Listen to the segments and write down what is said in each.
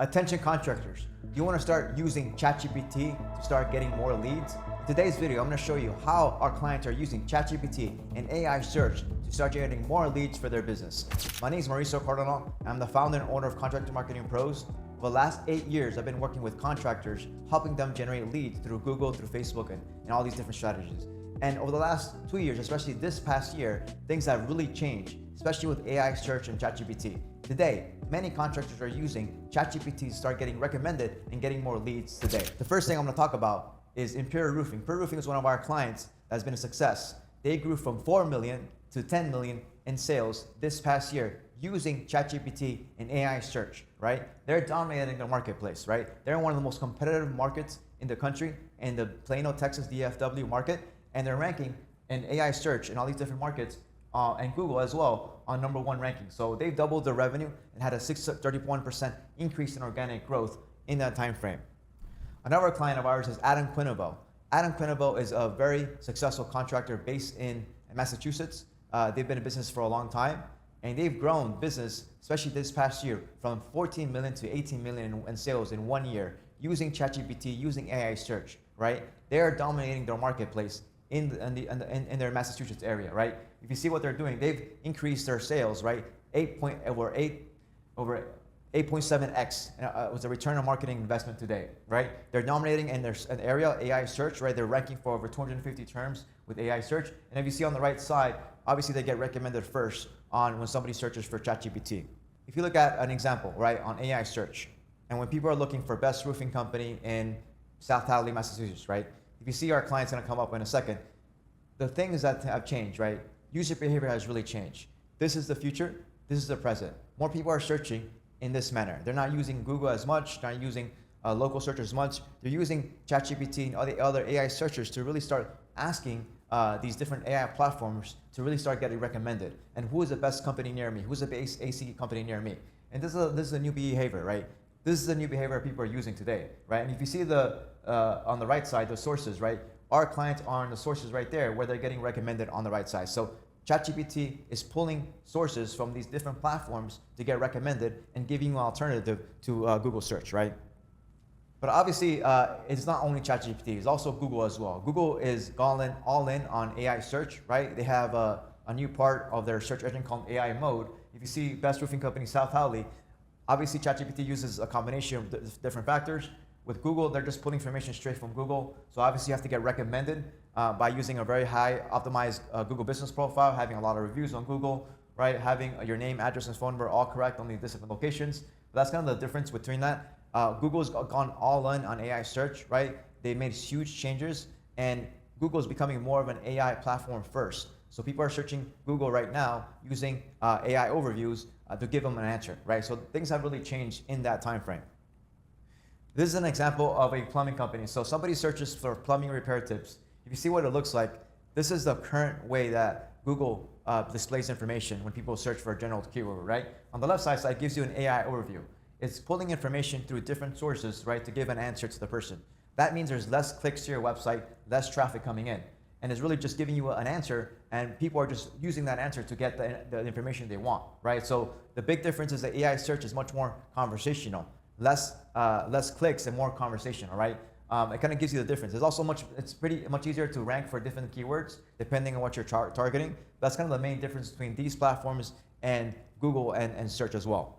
Attention contractors, do you want to start using ChatGPT to start getting more leads? In today's video, I'm going to show you how our clients are using ChatGPT and AI search to start generating more leads for their business. My name is Mauricio Cardenal. I'm the founder and owner of Contractor Marketing Pros. For the last 8 years, I've been working with contractors, helping them generate leads through Google, through Facebook, and all these different strategies. And over the last 2 years, especially this past year, things have really changed, especially with AI search and ChatGPT. Today, many contractors are using ChatGPT to start getting recommended and getting more leads today. The first thing I'm going to talk about is Imperial Roofing. Imperial Roofing is one of our clients that has been a success. They grew from 4 million to 10 million in sales this past year using ChatGPT and AI search, right? They're dominating the marketplace, right? They're in one of the most competitive markets in the country, in the Plano, Texas DFW market, and they're ranking in AI search in all these different markets and Google as well on #1 ranking. So they've doubled their revenue and had a 31% increase in organic growth in that time frame. Another client of ours is Quenneville. Quenneville is a very successful contractor based in Massachusetts. They've been in business for a long time, and they've grown business, especially this past year, from 14 million to 18 million in sales in 1 year using ChatGPT, using AI search, right? They are dominating their marketplace in their Massachusetts area, right? If you see what they're doing, they've increased their sales, right? 8.7x was a return on marketing investment today, right? They're dominating in their area, AI search, right? They're ranking for over 250 terms with AI search. And if you see on the right side, obviously they get recommended first on when somebody searches for ChatGPT. If you look at an example, right, on AI search, and when people are looking for best roofing company in South Hadley, Massachusetts, right? If you see our client's gonna come up in a second, the things that have changed, right? User behavior has really changed. This is the future, this is the present. More people are searching in this manner. They're not using Google as much, they're not using local search as much. They're using ChatGPT and all the other AI searchers to really start asking these different AI platforms to really start getting recommended. And who is the best company near me? Who's the best AC company near me? And this is a new behavior, right? This is the new behavior people are using today, right? And if you see on the right side, the sources, right? Our clients are in the sources right there where they're getting recommended on the right side. So ChatGPT is pulling sources from these different platforms to get recommended and giving you an alternative to Google search, right? But obviously, it's not only ChatGPT, it's also Google as well. Google is all in on AI search, right? They have a new part of their search engine called AI mode. If you see best roofing company South Hadley, obviously ChatGPT uses a combination of different factors. With Google, they're just pulling information straight from Google. So obviously you have to get recommended by using a very high optimized Google business profile, having a lot of reviews on Google, right? Having your name, address, and phone number all correct on the different locations. But that's kind of the difference between that. Google's gone all in on AI search, right? They made huge changes, and Google is becoming more of an AI platform first. So people are searching Google right now using AI overviews to give them an answer, right? So things have really changed in that time frame. This is an example of a plumbing company. So somebody searches for plumbing repair tips. If you see what it looks like, this is the current way that Google displays information when people search for a general keyword, right? On the left side it gives you an AI overview. It's pulling information through different sources, right, to give an answer to the person. That means there's less clicks to your website, less traffic coming in. And it's really just giving you an answer, and people are just using that answer to get the information they want, right? So the big difference is that AI search is much more conversational, less clicks and more conversational, right? It kind of gives you the difference. It's pretty much easier to rank for different keywords depending on what you're targeting. That's kind of the main difference between these platforms and Google and search as well.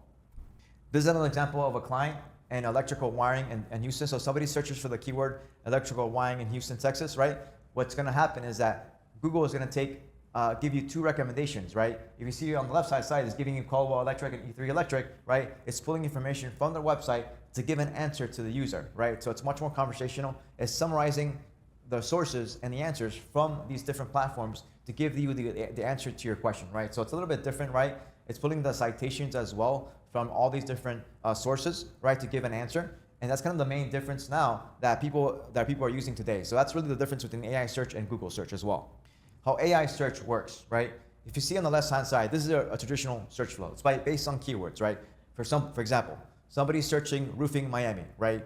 This is another example of a client in electrical wiring in Houston. So somebody searches for the keyword electrical wiring in Houston, Texas, right? What's going to happen is that Google is going to give you 2 recommendations, right? If you see on the left side, it's giving you Caldwell Electric and E3 Electric, right? It's pulling information from their website to give an answer to the user, right? So it's much more conversational. It's summarizing the sources and the answers from these different platforms to give you the answer to your question, right? So it's a little bit different, right? It's pulling the citations as well from all these different sources, right, to give an answer. And that's kind of the main difference now that people are using today. So that's really the difference between AI search and Google search as well. How AI search works, right? If you see on the left-hand side, this is a traditional search flow. It's based on keywords, right? For example, somebody's searching roofing Miami, right?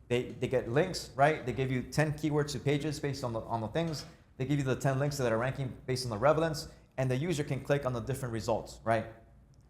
They get links, right? They give you 10 keywords to pages based on the things. They give you the 10 links that are ranking based on the relevance, and the user can click on the different results, right?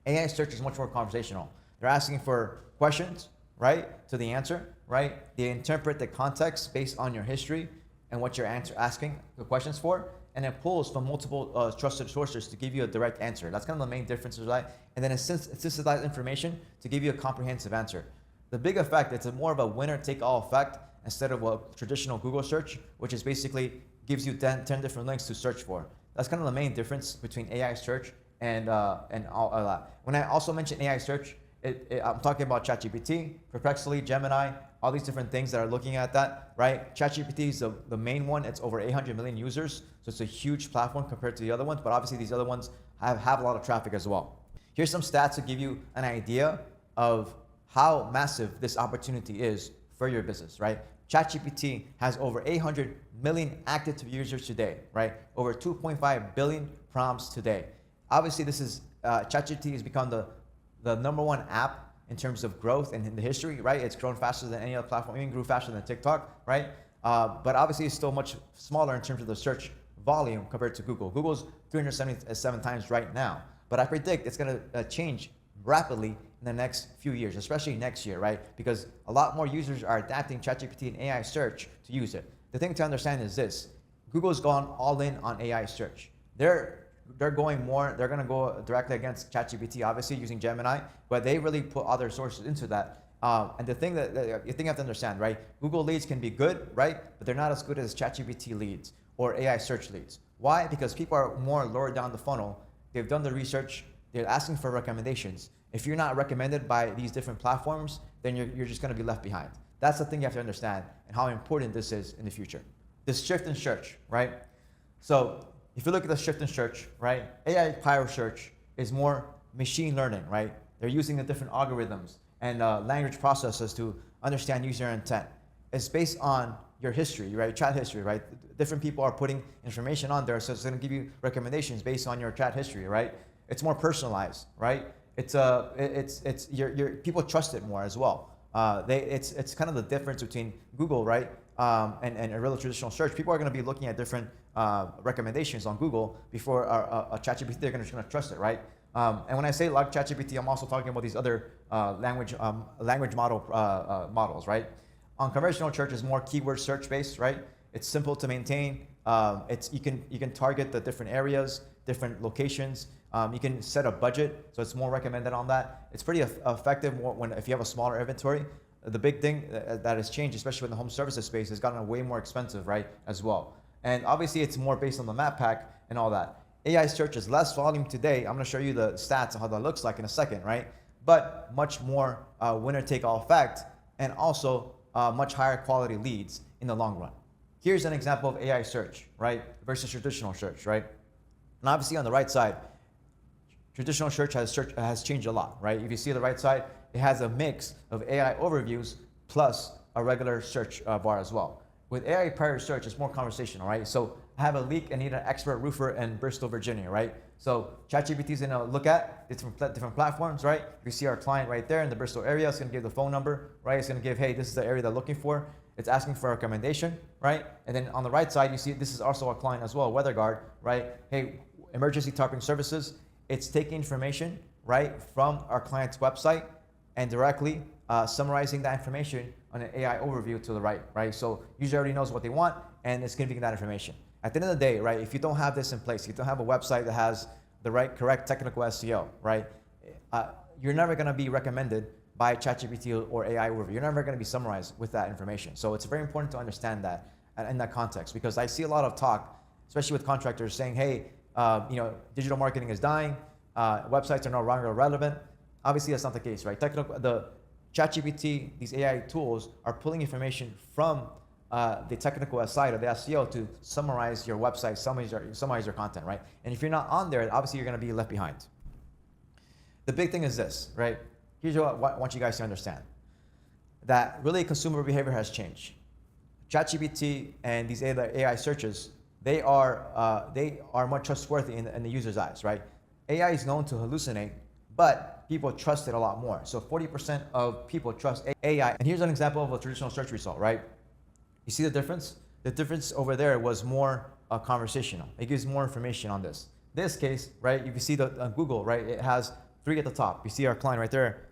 AI search is much more conversational. They're asking for questions, right, to the answer, right? They interpret the context based on your history and what you're asking the questions for, and it pulls from multiple trusted sources to give you a direct answer. That's kind of the main difference, right? And then it synthesizes information to give you a comprehensive answer. The big effect, it's more of a winner-take-all effect instead of a traditional Google search, which is basically gives you 10 different links to search for. That's kind of the main difference between AI search and all that. When I also mention AI search, I'm talking about Chat GPT, Perplexity, Gemini, all these different things that are looking at that, right? Chat GPT is the main one. It's over 800 million users, so it's a huge platform compared to the other ones, but obviously these other ones have a lot of traffic as well. Here's some stats to give you an idea of how massive this opportunity is for your business, right? ChatGPT has over 800 million active users today, right? Over 2.5 billion prompts today. Obviously, this is ChatGPT has become the number one app in terms of growth and in the history, right? It's grown faster than any other platform, even grew faster than TikTok, right? But obviously, it's still much smaller in terms of the search volume compared to Google. Google's 377 times right now, but I predict it's going to change rapidly in the next few years, especially next year, right? Because a lot more users are adapting ChatGPT and AI search to use it. The thing to understand is this: Google's gone all in on AI search. They're going they're going to go directly against ChatGPT, obviously using Gemini, but they really put other sources into that. And the thing that you have to understand, right? Google leads can be good, right? But they're not as good as ChatGPT leads or AI search leads. Why? Because people are more lower down the funnel. They've done the research. They're asking for recommendations. If you're not recommended by these different platforms, then you're just going to be left behind. That's the thing you have to understand and how important this is in the future. This shift in search, right? So if you look at the shift in search, right? AI-powered search is more machine learning, right? They're using the different algorithms and language processes to understand user intent. It's based on your history, right? Chat history, right? Different people are putting information on there, so it's going to give you recommendations based on your chat history, right? It's more personalized, right? It's your people trust it more as well. It's kind of the difference between Google, right? And a real traditional search. People are going to be looking at different recommendations on Google before a ChatGPT. They're just going to trust it, right? And when I say like ChatGPT, I'm also talking about these other language models, right? On conversational search is more keyword search based, right? It's simple to maintain. You can target the different areas, different locations. You can set a budget, so it's more recommended on that. It's pretty effective if you have a smaller inventory. The big thing that has changed, especially in the home services space, has gotten way more expensive, right, as well. And obviously, it's more based on the map pack and all that. AI search is less volume today. I'm going to show you the stats and how that looks like in a second, right? But much more winner-take-all effect, and also much higher quality leads in the long run. Here's an example of AI search, right, versus traditional search, right? And obviously, on the right side, traditional search has changed a lot, right? If you see the right side, it has a mix of AI overviews plus a regular search bar as well. With AI-powered search, it's more conversational, right? So I have a leak and need an expert roofer in Bristol, Virginia, right? So ChatGPT is gonna look at different platforms, right? You see our client right there in the Bristol area. It's gonna give the phone number, right? It's gonna give, hey, this is the area they're looking for. It's asking for a recommendation, right? And then on the right side, you see this is also a client as well, WeatherGuard, right? Hey, emergency tarping services. It's taking information, right, from our client's website and directly summarizing that information on an AI overview to the right, right? So user already knows what they want, and it's giving that information. At the end of the day, right, if you don't have this in place, you don't have a website that has the correct technical SEO, right, you're never going to be recommended by ChatGPT or AI overview. You're never going to be summarized with that information. So it's very important to understand that in that context, because I see a lot of talk, especially with contractors, saying, hey, digital marketing is dying. Websites are no longer relevant. Obviously, that's not the case, right? The ChatGPT, these AI tools are pulling information from the technical side of the SEO to summarize your website, summarize your content, right? And if you're not on there, obviously you're going to be left behind. The big thing is this, right? Here's what I want you guys to understand: that really consumer behavior has changed. ChatGPT and these AI searches, they are more trustworthy in the user's eyes, right? AI is known to hallucinate, but people trust it a lot more. So 40% of people trust AI. And here's an example of a traditional search result, right? You see the difference? The difference over there was more conversational. It gives more information on this. This case, right, you can see Google, right, it has 3 at the top. You see our client right there.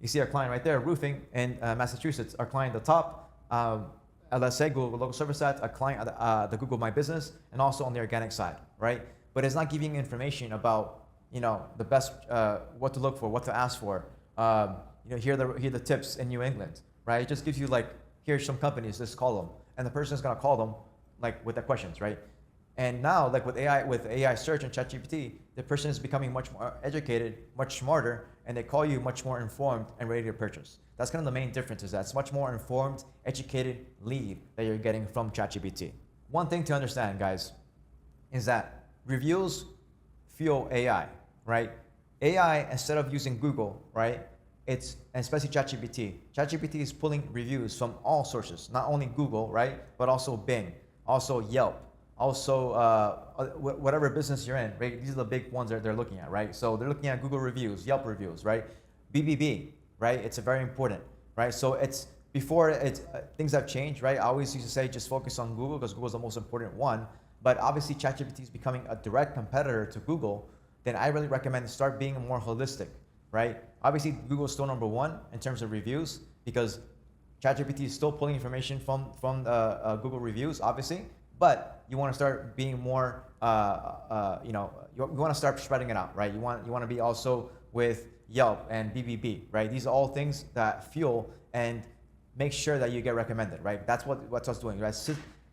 You see our client right there, roofing in Massachusetts. Our client at the top, LSA, Google Local Service Ads, a client the Google My Business, and also on the organic side, right? But it's not giving information about, the best, what to look for, what to ask for. Here are the tips in New England, right? It just gives you like, here's some companies, just call them. And the person is gonna call them like with the questions, right? And now, like with AI search and Chat GPT, the person is becoming much more educated, much smarter, and they call you much more informed and ready to purchase. That's kind of the main difference, is that it's much more informed, educated lead that you're getting from Chat GPT. One thing to understand, guys, is that reviews fuel AI, right? AI, instead of using Google, right? It's, and especially Chat GPT is pulling reviews from all sources, not only Google, right? But also Bing, also Yelp, also whatever business you're in, right? These are the big ones that they're looking at, right? So they're looking at Google reviews, Yelp reviews, right? BBB, right? It's a very important, right? So it's, before it's, things have changed, right? I always used to say just focus on Google because Google's the most important one. But obviously ChatGPT is becoming a direct competitor to Google. Then I really recommend start being more holistic, right? Obviously Google's still number one in terms of reviews because ChatGPT is still pulling information from Google reviews, obviously. But you want to start being more, you want to start spreading it out, right? You want to be also with Yelp and BBB, right? These are all things that fuel and make sure that you get recommended, right? That's what's us doing, right?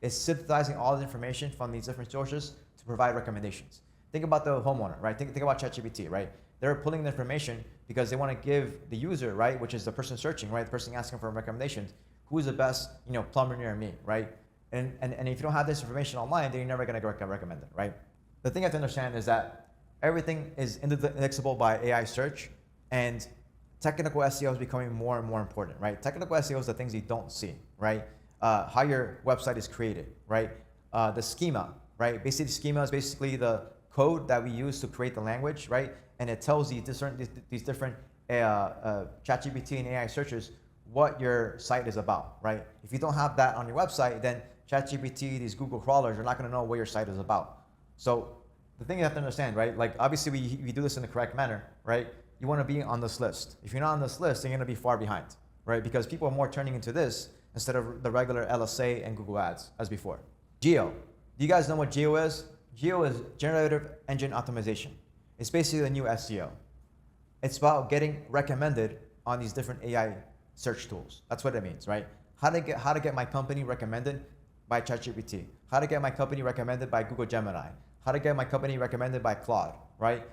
It's synthesizing all the information from these different sources to provide recommendations. Think about the homeowner, right? Think about ChatGPT, right? They're pulling the information because they want to give the user, right, which is the person searching, right, the person asking for recommendations, who's the best, plumber near me, right? And if you don't have this information online, then you're never going to get recommended, right? The thing you have to understand is that everything is indexable by AI search, and technical SEO is becoming more and more important, right? Technical SEO is the things you don't see, right? How your website is created, right? The schema, right? Basically, schema is basically the code that we use to create the language, right? And it tells these different ChatGPT and AI searches what your site is about, right? If you don't have that on your website, then ChatGPT, these Google crawlers, are not going to know what your site is about. So the thing you have to understand, right? Like obviously we do this in the correct manner, right? You want to be on this list. If you're not on this list, then you're going to be far behind, right? Because people are more turning into this instead of the regular LSA and Google Ads as before. Geo. Do you guys know what Geo is? Geo is Generative Engine Optimization. It's basically the new SEO. It's about getting recommended on these different AI search tools. That's what it means, right? How to get my company recommended by ChatGPT. How to get my company recommended by Google Gemini. How to get my company recommended by Claude, right?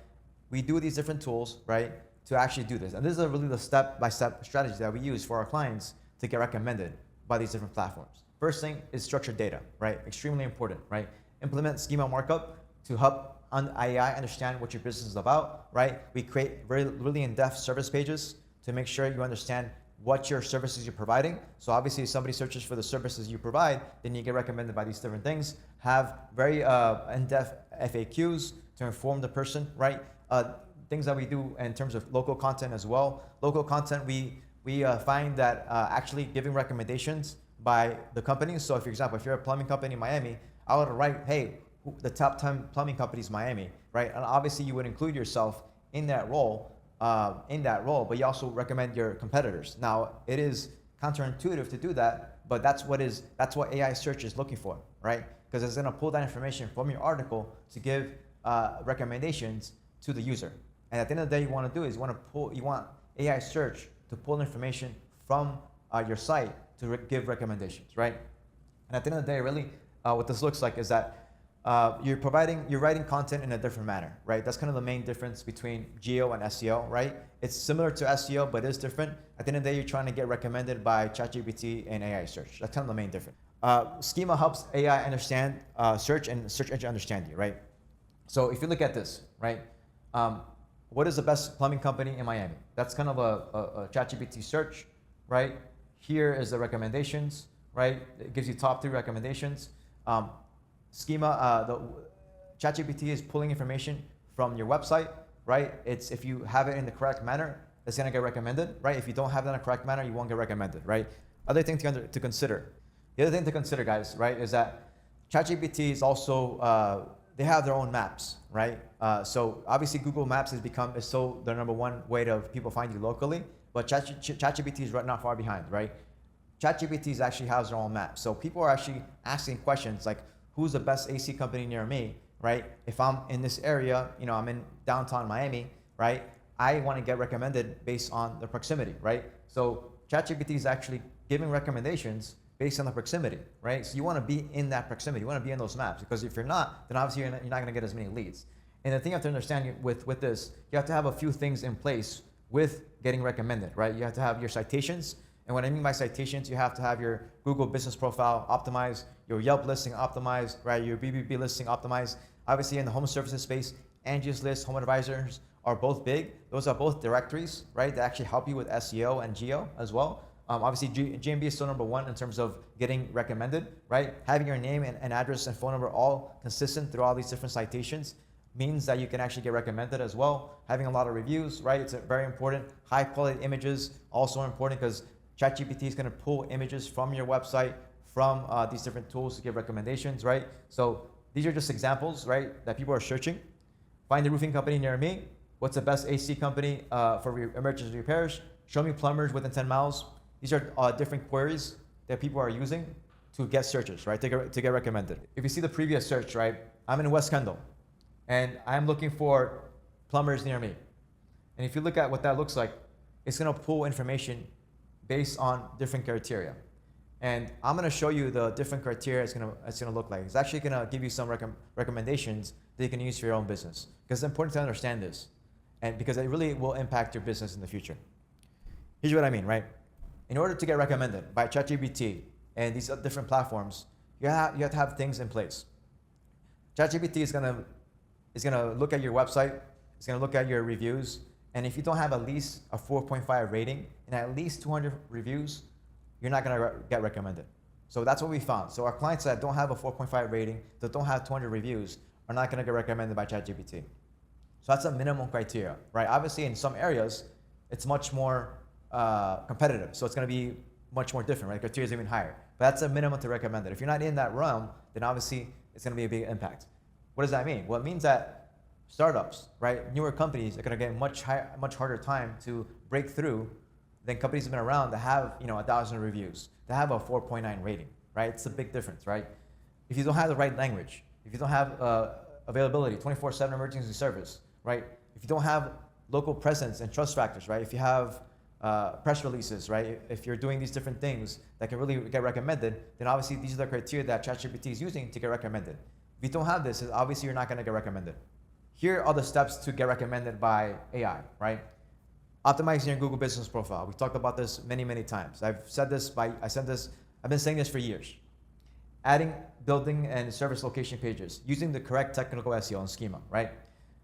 We do these different tools, right, to actually do this. And this is really the step-by-step strategy that we use for our clients to get recommended by these different platforms. First thing is structured data, right? Extremely important, right? Implement schema markup to help AI understand what your business is about, right? We create really in-depth service pages to make sure you understand what your services you're providing. So obviously if somebody searches for the services you provide, then you get recommended by these different things. Have very in-depth FAQs to inform the person, right? Things that we do in terms of local content as well. Local content, we find that actually giving recommendations by the companies. So for example, if you're a plumbing company in Miami, I would write, hey, the top 10 plumbing companies Miami, right? And obviously you would include yourself in that role, but you also recommend your competitors. Now, it is counterintuitive to do that, but that's what AI search is looking for, right? Because it's going to pull that information from your article to give recommendations to the user. And at the end of the day, you want to do is you want AI search to pull information from your site to give recommendations, right? And at the end of the day, really, what this looks like is that you're writing content in a different manner, right? That's kind of the main difference between geo and SEO, right? It's similar to SEO, but it's different. At the end of the day, you're trying to get recommended by ChatGPT and AI search. That's kind of the main difference. Schema helps AI understand search and search engine understand you, right? So if you look at this, right? What is the best plumbing company in Miami? That's kind of a ChatGPT search, right? Here is the recommendations, right? It gives you top 3 recommendations. Schema, the ChatGPT is pulling information from your website, right? If you have it in the correct manner, it's gonna get recommended, right? If you don't have it in the correct manner, you won't get recommended, right? Other thing to consider. The other thing to consider, guys, right, is that ChatGPT is also, they have their own maps, right? So obviously Google Maps is still the #1 way to people find you locally, but ChatGPT is not far behind, right? ChatGPT actually has their own map. So people are actually asking questions like, who's the best AC company near me, right? If I'm in this area, I'm in downtown Miami, right? I want to get recommended based on the proximity, right? So ChatGPT is actually giving recommendations based on the proximity, right? So you want to be in that proximity. You want to be in those maps, because if you're not, then obviously you're not going to get as many leads. And the thing you have to understand with this, you have to have a few things in place with getting recommended, right? You have to have your citations. And what I mean by citations, you have to have your Google business profile optimized, your Yelp listing optimized, right? Your BBB listing optimized. Obviously in the home services space, Angie's List, Home Advisors are both big. Those are both directories, right? That actually help you with SEO and geo as well. Obviously GMB is still number one in terms of getting recommended, right? Having your name and address and phone number all consistent through all these different citations means that you can actually get recommended as well. Having a lot of reviews, right? It's very important. High quality images, also important, because ChatGPT is going to pull images from your website, from these different tools to give recommendations, right? So these are just examples, right, that people are searching. Find the roofing company near me. What's the best AC company for emergency repairs? Show me plumbers within 10 miles. These are different queries that people are using to get searches, right, to get recommended. If you see the previous search, right, I'm in West Kendall, and I'm looking for plumbers near me. And if you look at what that looks like, it's going to pull information based on different criteria. And I'm going to show you the different criteria it's going to look like. It's actually going to give you some recommendations that you can use for your own business, because it's important to understand this, and because it really will impact your business in the future. Here's what I mean, right? In order to get recommended by ChatGPT and these different platforms, you have to have things in place. ChatGPT is going to look at your website, it's going to look at your reviews, and if you don't have at least a 4.5 rating and at least 200 reviews, you're not going to get recommended. So that's what we found. So our clients that don't have a 4.5 rating, that don't have 200 reviews, are not going to get recommended by ChatGPT. So that's a minimum criteria, right? Obviously, in some areas, it's much more competitive. So it's going to be much more different, right? Criteria is even higher. But that's a minimum to recommend it. If you're not in that realm, then obviously it's going to be a big impact. What does that mean? Well, it means that startups, right, newer companies are going to get much harder time to break through than companies that have been around that have 1,000 reviews, that have a 4.9 rating, right? It's a big difference, right? If you don't have the right language, if you don't have availability, 24/7 emergency service, right? If you don't have local presence and trust factors, right? If you have press releases, right? If you're doing these different things that can really get recommended, then obviously these are the criteria that ChatGPT is using to get recommended. If you don't have this, obviously you're not going to get recommended. Here are the steps to get recommended by AI, right? Optimizing your Google business profile. We talked about this many, many times. I've been saying this for years. Adding, building, and service location pages, using the correct technical SEO and schema, right?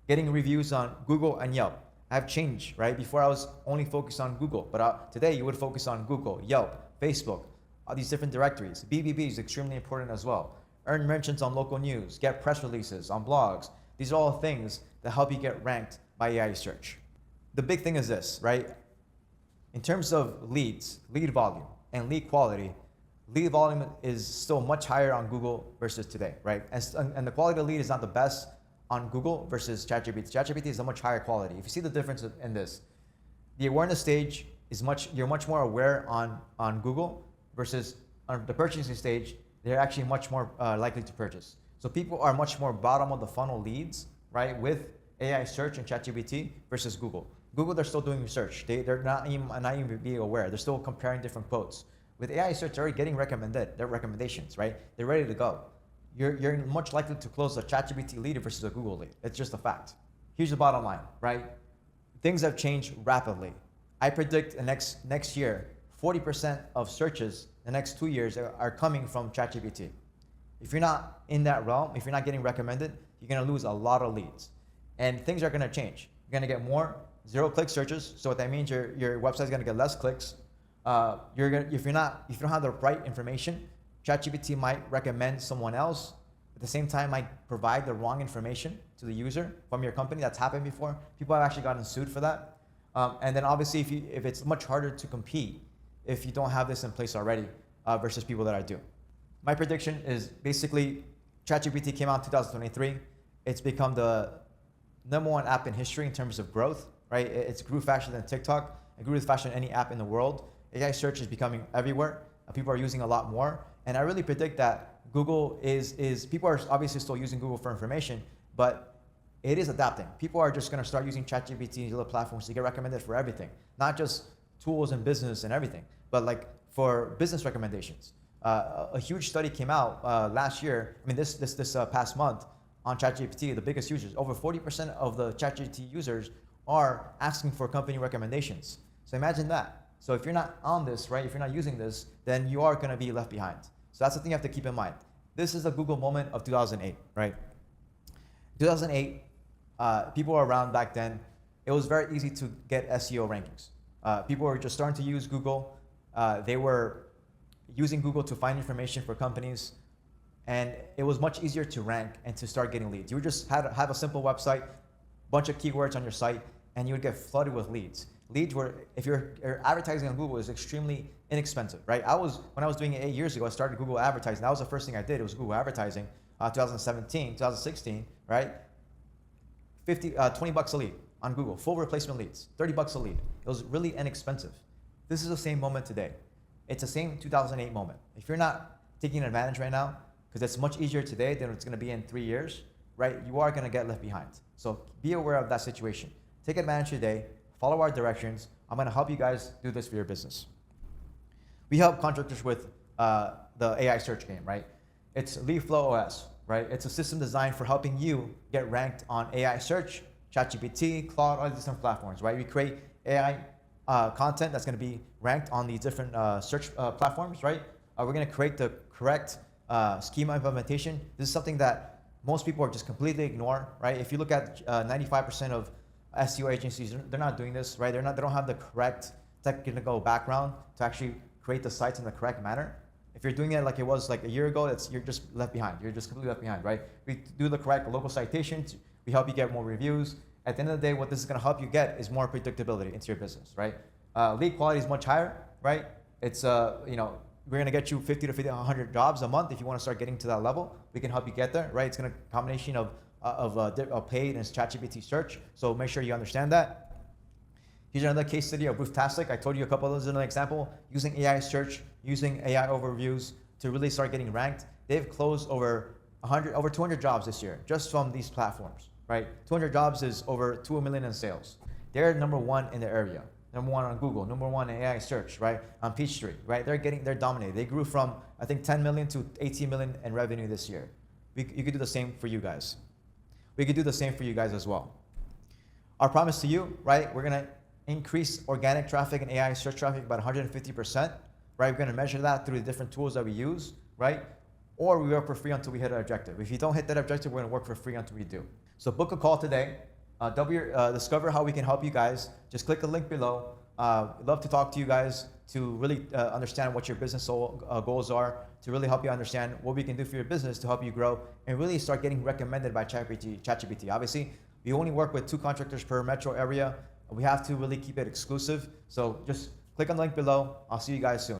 Getting reviews on Google and Yelp. I've changed, right? Before I was only focused on Google, but today you would focus on Google, Yelp, Facebook, all these different directories. BBB is extremely important as well. Earn mentions on local news, get press releases on blogs. These are all things that help you get ranked by AI search. The big thing is this, right? In terms of leads, lead volume, and lead quality, lead volume is still much higher on Google versus today, right? And the quality of the lead is not the best on Google versus ChatGPT. ChatGPT is a much higher quality. If you see the difference in this, the awareness stage is you're much more aware on Google versus on the purchasing stage, they're actually much more likely to purchase. So people are much more bottom of the funnel leads, right, with AI search and ChatGPT versus Google. Google, they're still doing research. They're not even being aware. They're still comparing different quotes. With AI search, they're already getting their recommendations, right? They're ready to go. You're much likely to close a ChatGPT lead versus a Google lead. It's just a fact. Here's the bottom line, right? Things have changed rapidly. I predict next year, 40% of searches the next 2 years are coming from ChatGPT. If you're not in that realm, if you're not getting recommended, you're going to lose a lot of leads. And things are going to change. You're going to get more zero-click searches. So what that means, your website is going to get less clicks. If you don't have the right information, ChatGPT might recommend someone else. At the same time, might provide the wrong information to the user from your company. That's happened before. People have actually gotten sued for that. And then obviously, if it's much harder to compete if you don't have this in place already versus people that do. My prediction is basically ChatGPT came out in 2023. It's become the #1 app in history in terms of growth, right? It's grew faster than TikTok. It grew faster than any app in the world. AI search is becoming everywhere. People are using a lot more. And I really predict that Google people are obviously still using Google for information, but it is adapting. People are just going to start using ChatGPT and other platforms to get recommended for everything, not just tools and business and everything, but like for business recommendations. A huge study came out last year. I mean, this past month on ChatGPT. The biggest users, over 40% of the ChatGPT users are asking for company recommendations. So imagine that. So if you're not on this, right? If you're not using this, then you are going to be left behind. So that's the thing you have to keep in mind. This is the Google moment of 2008, right? 2008. People were around back then. It was very easy to get SEO rankings. People were just starting to use Google. They were using Google to find information for companies. And it was much easier to rank and to start getting leads. You would just have a simple website, bunch of keywords on your site, and you would get flooded with leads. Leads were, if you're advertising on Google, is extremely inexpensive, right? When I was doing it 8 years ago, I started Google advertising. That was the first thing I did. It was Google advertising, 2017, 2016, right? 20 bucks a lead on Google, full replacement leads, 30 bucks a lead. It was really inexpensive. This is the same moment today. It's the same 2008 moment. If you're not taking advantage right now, because it's much easier today than it's going to be in 3 years, right? You are going to get left behind. So be aware of that situation. Take advantage today. Follow our directions. I'm going to help you guys do this for your business. We help contractors with the AI search game, right? It's LeadFlow OS, right? It's a system designed for helping you get ranked on AI search, ChatGPT, Claude, all these different platforms, right? We create AI content that's going to be ranked on these different search platforms, right? We're going to create the correct schema implementation. This is something that most people are just completely ignore, right? If you look at 95% of SEO agencies, they're not doing this, right? They don't have the correct technical background to actually create the sites in the correct manner. If you're doing it like it was like a year ago, you're just left behind. You're just completely left behind, right? We do the correct local citations. We help you get more reviews. At the end of the day, what this is going to help you get is more predictability into your business, right? Lead quality is much higher, right? It's we're going to get you 50 to 100 jobs a month. If you want to start getting to that level, we can help you get there, right? It's going to combination of paid and ChatGPT search. So make sure you understand that. Here's another case study of Tastic. I told you a couple of those in an example. Using AI search, using AI overviews to really start getting ranked. They've closed over 200 jobs this year just from these platforms, right? 200 jobs is over 2 million in sales. They're number one in their area. Number one on Google, number one in AI search, right? On Peachtree, right? They're dominated. They grew from, I think, 10 million to 18 million in revenue this year. You could do the same for you guys. We could do the same for you guys as well. Our promise to you, right? We're gonna increase organic traffic and AI search traffic about 150%, right? We're gonna measure that through the different tools that we use, right? Or we work for free until we hit our objective. If you don't hit that objective, we're gonna work for free until we do. So book a call today. Discover how we can help you guys. Just click the link below. Love to talk to you guys to really understand what your business goals are, to really help you understand what we can do for your business to help you grow and really start getting recommended by ChatGPT. Obviously, we only work with 2 contractors per metro area. We have to really keep it exclusive. So just click on the link below. I'll see you guys soon.